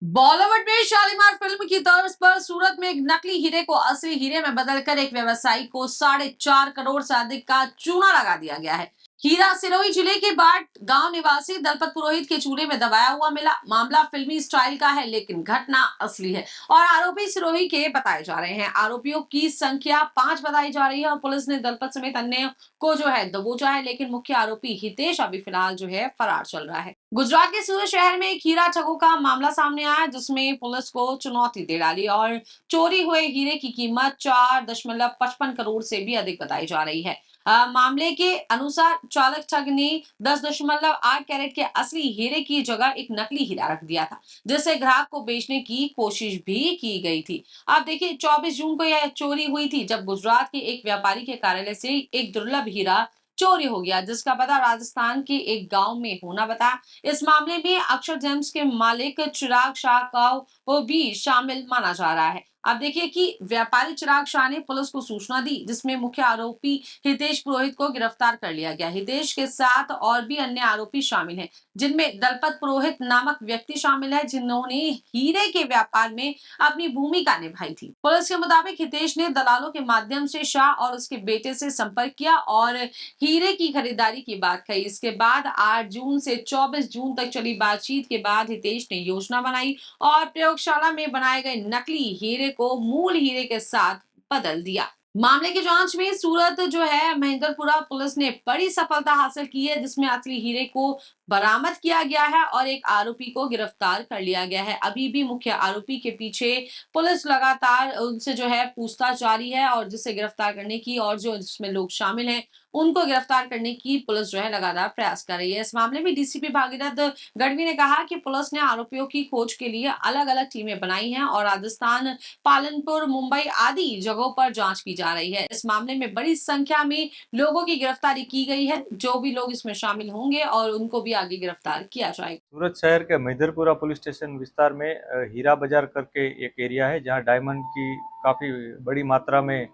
बॉलीवुड में शालीमार फिल्म की तर्ज पर सूरत में एक नकली हीरे को असली हीरे में बदलकर एक व्यवसायी को 4.5 करोड़ से अधिक का चूना लगा दिया गया है। हीरा सिरोही जिले के बाट गांव निवासी दलपत पुरोहित के चूल्हे में दबाया हुआ मिला। मामला फिल्मी स्टाइल का है, लेकिन घटना असली है और आरोपी सिरोही के बताए जा रहे हैं। आरोपियों की संख्या 5 बताई जा रही है और पुलिस ने दलपत समेत अन्य को जो है दबोचा है, लेकिन मुख्य आरोपी हितेश अभी फिलहाल जो है फरार चल रहा है। गुजरात के सूरत शहर में एक हीरा ठगों का मामला सामने आया, जिसमें पुलिस को चुनौती दे डाली और चोरी हुए हीरे की कीमत 4.55 करोड़ से भी अधिक बताई जा रही है। मामले के अनुसार चालक ठग ने 10.8 कैरेट के असली हीरे की जगह एक नकली हीरा रख दिया था, जिसे ग्राहक को बेचने की कोशिश भी की गई थी। आप देखिए, 24 जून को यह चोरी हुई थी, जब गुजरात के एक व्यापारी के कार्यालय से एक दुर्लभ हीरा चोरी हो गया, जिसका पता राजस्थान के एक गांव में होना बता। इस मामले में अक्षर जेम्स के मालिक चिराग शाह का वो भी शामिल माना जा रहा है। अब देखिए कि व्यापारी चिराग शाह ने पुलिस को सूचना दी, जिसमें मुख्य आरोपी हितेश पुरोहित को गिरफ्तार कर लिया गया। हितेश के साथ और भी अन्य आरोपी शामिल हैं, जिनमें दलपत पुरोहित नामक व्यक्ति शामिल है, जिन्होंने हीरे के व्यापार में अपनी भूमिका निभाई थी। पुलिस के मुताबिक हितेश ने दलालों के माध्यम से शाह और उसके बेटे से संपर्क किया और हीरे की खरीदारी की बात कही। इसके बाद 8 जून से 24 जून तक चली बातचीत के बाद हितेश ने योजना बनाई और प्रयोगशाला में बनाए गए नकली हीरे को मूल हीरे के साथ बदल दिया। मामले की जांच में सूरत जो है महेंद्रपुरा पुलिस ने बड़ी सफलता हासिल की है, जिसमें असली हीरे को बरामद किया गया है और एक आरोपी को गिरफ्तार कर लिया गया है। अभी भी मुख्य आरोपी के पीछे पुलिस लगातार उनसे जो है पूछताछ जारी है और जिसे गिरफ्तार करने की और जो इसमें लोग शामिल हैं उनको गिरफ्तार करने की पुलिस जो है लगातार प्रयास कर रही है। इस मामले में डीसीपी भागीरथ गढ़वी ने कहा कि पुलिस ने आरोपियों की खोज के लिए अलग-अलग टीमें बनाई हैं और राजस्थान, पालनपुर, मुंबई आदि जगहों पर जांच की जा रही है। इस मामले में बड़ी संख्या में लोगों की गिरफ्तारी की गई है। जो भी लोग इसमें शामिल होंगे और उनको भी आगे गिरफ्तार किया जाएगा। सूरत शहर के महिदरपुरा पुलिस स्टेशन विस्तार में हीरा बाजार करके एक एरिया है जहां डायमंड की काफ़ी बड़ी मात्रा में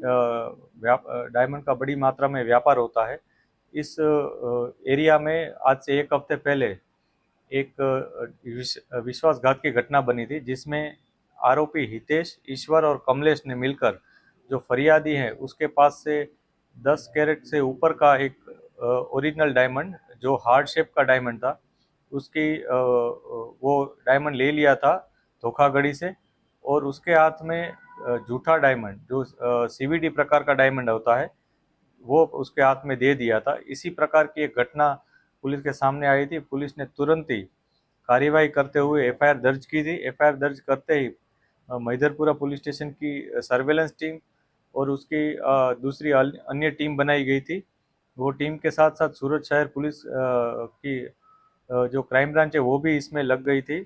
डायमंड का बड़ी मात्रा में व्यापार होता है। इस एरिया में आज से एक हफ्ते पहले एक विश्वासघात की घटना बनी थी, जिसमें आरोपी हितेश, ईश्वर और कमलेश ने मिलकर जो फरियादी है उसके पास से 10 कैरेट से ऊपर का एक ओरिजिनल डायमंड, जो हार्ड शेप का डायमंड था, उसकी वो डायमंड ले लिया था धोखाधड़ी से। और उसके हाथ में झूठा डायमंड, जो सीवीडी प्रकार का डायमंड होता है, वो उसके हाथ में दे दिया था। इसी प्रकार की एक घटना पुलिस के सामने आई थी। पुलिस ने तुरंत ही कार्यवाही करते हुए एफआईआर दर्ज की थी। एफआईआर दर्ज करते ही महिदरपुरा पुलिस स्टेशन की सर्वेलेंस टीम और उसकी दूसरी अन्य टीम बनाई गई थी। वो टीम के साथ साथ सूरत शहर पुलिस की जो क्राइम ब्रांच है वो भी इसमें लग गई थी।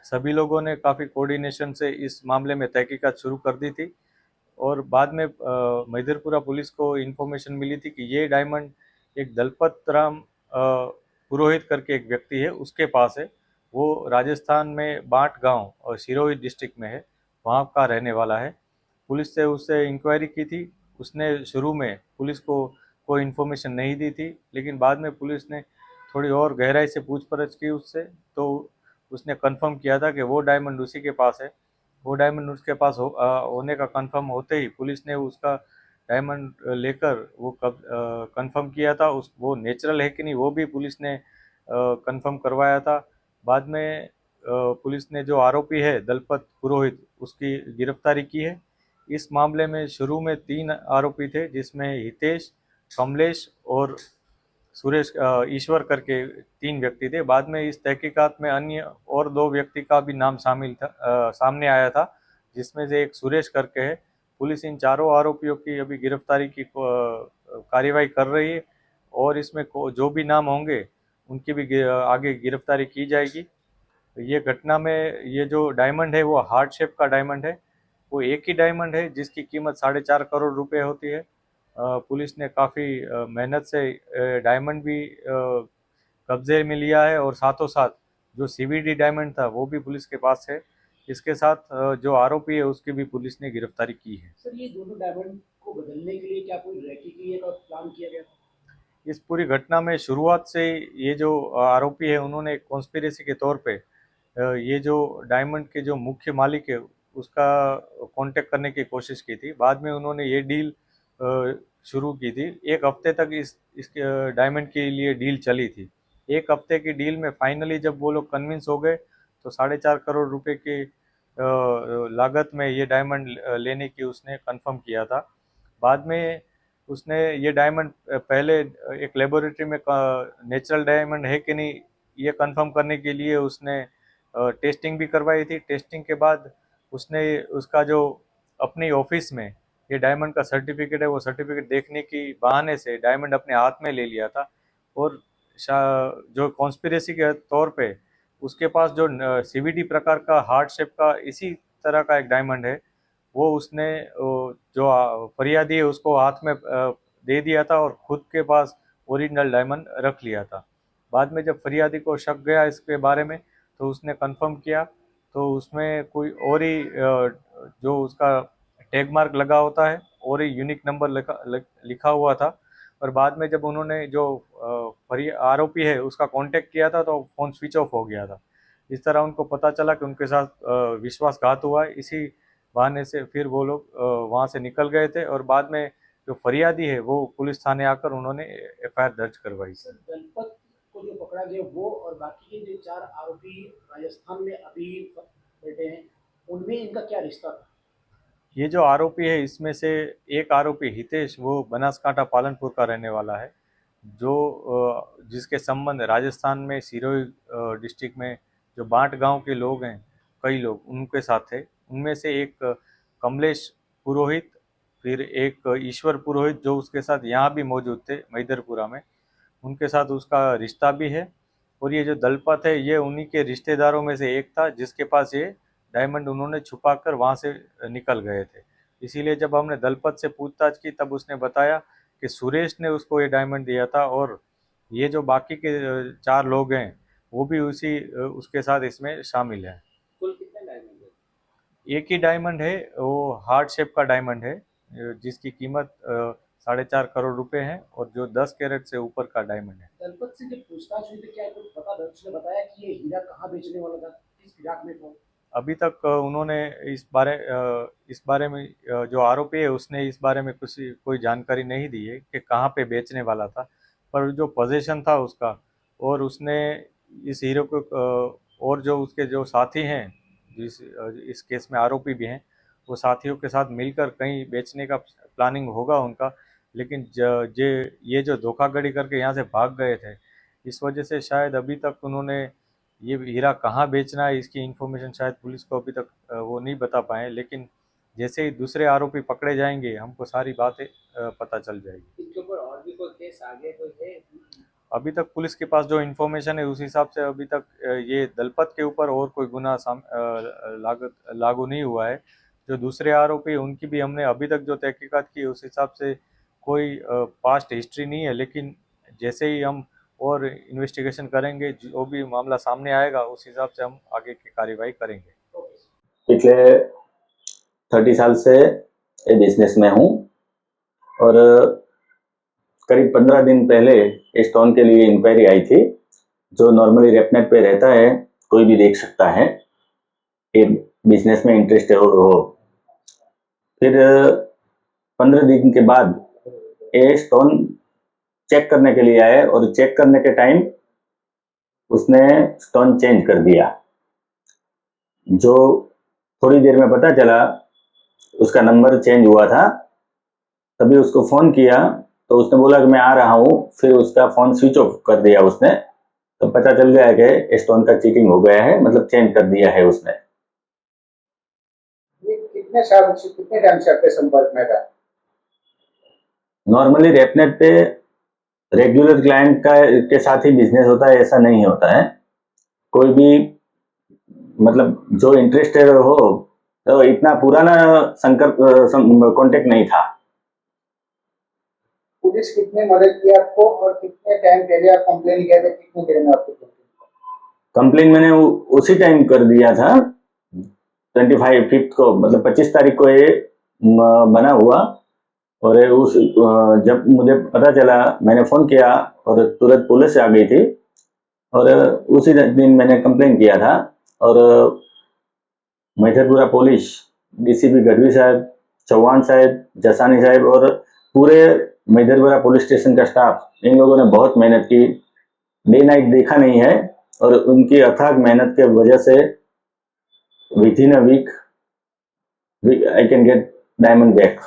सभी लोगों ने काफ़ी कोऑर्डिनेशन से इस मामले में तहकीकात शुरू कर दी थी। और बाद में महिदरपुरा पुलिस को इन्फॉर्मेशन मिली थी कि ये डायमंड एक दलपत राम पुरोहित करके एक व्यक्ति है, उसके पास है। वो राजस्थान में बाट गांव और सिरोही डिस्ट्रिक्ट में है, वहाँ का रहने वाला है। पुलिस से उससे इंक्वायरी की थी। उसने शुरू में पुलिस को कोई इन्फॉर्मेशन नहीं दी थी, लेकिन बाद में पुलिस ने थोड़ी और गहराई से पूछपरछ की उससे, तो उसने कंफर्म किया था कि वो डायमंड उसी के पास है। वो डायमंड उसके पास होने का कंफर्म होते ही पुलिस ने उसका डायमंड लेकर वो कंफर्म किया था। उस वो नेचुरल है कि नहीं वो भी पुलिस ने कंफर्म करवाया था। बाद में पुलिस ने जो आरोपी है दलपत पुरोहित, उसकी गिरफ्तारी की है। इस मामले में शुरू में 3 आरोपी थे, जिसमें हितेश, कमलेश और सुरेश ईश्वर करके 3 व्यक्ति थे। बाद में इस तहकीकात में अन्य और 2 व्यक्ति का भी नाम शामिल था, सामने आया था, जिसमें से एक सुरेश करके है। पुलिस इन चारों आरोपियों की अभी गिरफ्तारी की कार्यवाही कर रही है और इसमें जो भी नाम होंगे उनकी भी आगे गिरफ्तारी की जाएगी। ये घटना में ये जो डायमंड है वो हार्ट शेप का डायमंड है। वो एक ही डायमंड है जिसकी कीमत 4.5 करोड़ रुपए होती है। पुलिस ने काफ़ी मेहनत से डायमंड भी कब्जे में लिया है और साथों साथ जो सीवीडी डायमंड था वो भी पुलिस के पास है। इसके साथ जो आरोपी है उसकी भी पुलिस ने गिरफ्तारी की है। सर, ये दोनों डायमंड को बदलने के लिए क्या कोई रैकी का प्लान किया गया था? इस पूरी घटना में शुरुआत से ये जो आरोपी है उन्होंने कॉन्स्पिरेसी के तौर पे ये जो डायमंड के जो मुख्य मालिक है उसका कांटेक्ट करने की कोशिश की थी। बाद में उन्होंने ये डील शुरू की थी। एक हफ्ते तक इस डायमंड के लिए डील चली थी। एक हफ्ते की डील में फाइनली जब वो लोग कन्विंस हो गए तो 4.5 करोड़ रुपए की लागत में ये डायमंड लेने की उसने कंफर्म किया था। बाद में उसने ये डायमंड पहले एक लेबोरेटरी में नेचुरल डायमंड है कि नहीं ये कंफर्म करने के लिए उसने टेस्टिंग भी करवाई थी। टेस्टिंग के बाद उसने उसका जो अपनी ऑफिस में ये डायमंड का सर्टिफिकेट है वो सर्टिफिकेट देखने की बहाने से डायमंड अपने हाथ में ले लिया था। और जो कॉन्स्पिरेसी के तौर पे उसके पास जो सीवीडी प्रकार का हार्ट शेप का इसी तरह का एक डायमंड है वो उसने जो फरियादी है उसको हाथ में दे दिया था और खुद के पास ओरिजिनल डायमंड रख लिया था। बाद में जब फरियादी को शक गया इसके बारे में तो उसने कंफर्म किया तो उसमें कोई और ही जो उसका टैग मार्क लगा होता है और ही यूनिक नंबर लिखा हुआ था। और बाद में जब उन्होंने जो आरोपी है उसका कांटेक्ट किया था तो फ़ोन स्विच ऑफ हो गया था। इस तरह उनको पता चला कि उनके साथ विश्वासघात हुआ है। इसी बहाने से फिर वो लोग वहाँ से निकल गए थे और बाद में जो फरियादी है वो पुलिस थाने आकर उन्होंने एफआईआर दर्ज करवाई। सर दलपत को जो पकड़ा गया वो और बाकी के जो 4 आरोपी राजस्थान में अभी बैठे हैं उनमें इनका क्या रिश्ता था? ये जो आरोपी है इसमें से एक आरोपी हितेश वो बनासकांठा पालनपुर का रहने वाला है जो जिसके संबंध राजस्थान में सिरोही डिस्ट्रिक्ट में जो बांट गांव के लोग हैं कई लोग उनके साथ थे। उनमें से एक कमलेश पुरोहित फिर एक ईश्वर पुरोहित जो उसके साथ यहाँ भी मौजूद थे मैदरपुरा में उनके साथ उसका रिश्ता भी है। और ये जो दलपत है ये उन्हीं के रिश्तेदारों में से एक था जिसके पास ये डायमंड उन्होंने छुपा कर वहाँ से निकल गए थे। इसीलिए जब हमने दलपत से पूछताछ की तब उसने बताया कि सुरेश ने उसको ये डायमंड दिया था और ये जो बाकी के 4 लोग हैं वो भी उसके साथ इसमें शामिल हैं। कुल कितने डायमंड है? एक ही डायमंड है वो हार्ट शेप का डायमंड है जिसकी कीमत 4.5 करोड़ रुपए है और जो 10 कैरेट से ऊपर का डायमंड है। दलपत से जब पूछताछ हुई तो क्या कुछ पता था? उसने बताया कि ये हीरा कहाँ बेचने वाला था, किस फिराक में था? अभी तक उन्होंने इस बारे में जो आरोपी है उसने इस बारे में कोई जानकारी नहीं दी है कि कहाँ पे बेचने वाला था। पर जो पोजीशन था उसका और उसने इस हीरो को और जो उसके जो साथी हैं इस केस में आरोपी भी हैं वो साथियों के साथ मिलकर कहीं बेचने का प्लानिंग होगा उनका। लेकिन ये जो धोखाधड़ी करके यहाँ से भाग गए थे इस वजह से शायद अभी तक उन्होंने ये हीरा कहाँ बेचना है इसकी इन्फॉर्मेशन शायद पुलिस को अभी तक वो नहीं बता पाए। लेकिन जैसे ही दूसरे आरोपी पकड़े जाएंगे हमको सारी बातें पता चल जाएगी। इसके ऊपर और भी कोई केस आगे कोई है? अभी तक पुलिस के पास जो इन्फॉर्मेशन है उस हिसाब से अभी तक ये दलपत के ऊपर और कोई गुना लागू नहीं हुआ है। जो दूसरे आरोपी उनकी भी हमने अभी तक जो तहकीकात की उस हिसाब से कोई पास्ट हिस्ट्री नहीं है। लेकिन जैसे ही हम और इन्वेस्टिगेशन करेंगे जो भी मामला सामने आएगा उस हिसाब से हम आगे की कार्रवाई करेंगे। पिछले 30 साल से ये बिजनेस में हूँ और करीब 15 दिन पहले स्टोन के लिए इंक्वायरी आई थी जो नॉर्मली रेपनेट पे रहता है, कोई भी देख सकता है ये बिजनेस में इंटरेस्ट हो। फिर 15 दिन के बाद ये स्टोन चेक करने के लिए आए और चेक करने के टाइम उसने स्टोन चेंज कर दिया। जो थोड़ी देर में पता चला उसका नंबर चेंज हुआ था। तभी उसको फ़ोन किया तो उसने बोला कि मैं आ रहा हूँ। फिर उसका फ़ोन स्विच ऑफ कर दिया उसने। तो पता चल गया कि स्टोन का चीटिंग हो गया है, मतलब चेंज कर दिया है उसने। कितने टाइम से आपके संपर्क में था? नॉर्मली रेपनेट पे रेगुलर क्लाइंट के साथ ही बिजनेस होता है ऐसा नहीं होता है। कोई भी मतलब जो इंटरेस्टेड हो तो इतना पुराना कांटेक्ट नहीं था। पुलिस कितने मदद की आपको और कितने टाइम पहले आप कंप्लेन किया था, कितनी देर में आपको कंप्लेन मैंने उसी टाइम कर दिया था 25 को, मतलब 25 तारीख को ये बना हुआ। और जब मुझे पता चला मैंने फ़ोन किया और तुरंत पुलिस आ गई थी और उसी दिन मैंने कंप्लेन किया था और मैथरपुरा पुलिस, डीसीपी गढ़वी साहब, चौहान साहब, जसानी साहब और पूरे मैथरपुरा पुलिस स्टेशन का स्टाफ, इन लोगों ने बहुत मेहनत की, डे नाइट देखा नहीं है और उनकी अथाग मेहनत के वजह से within a week I can get diamond back.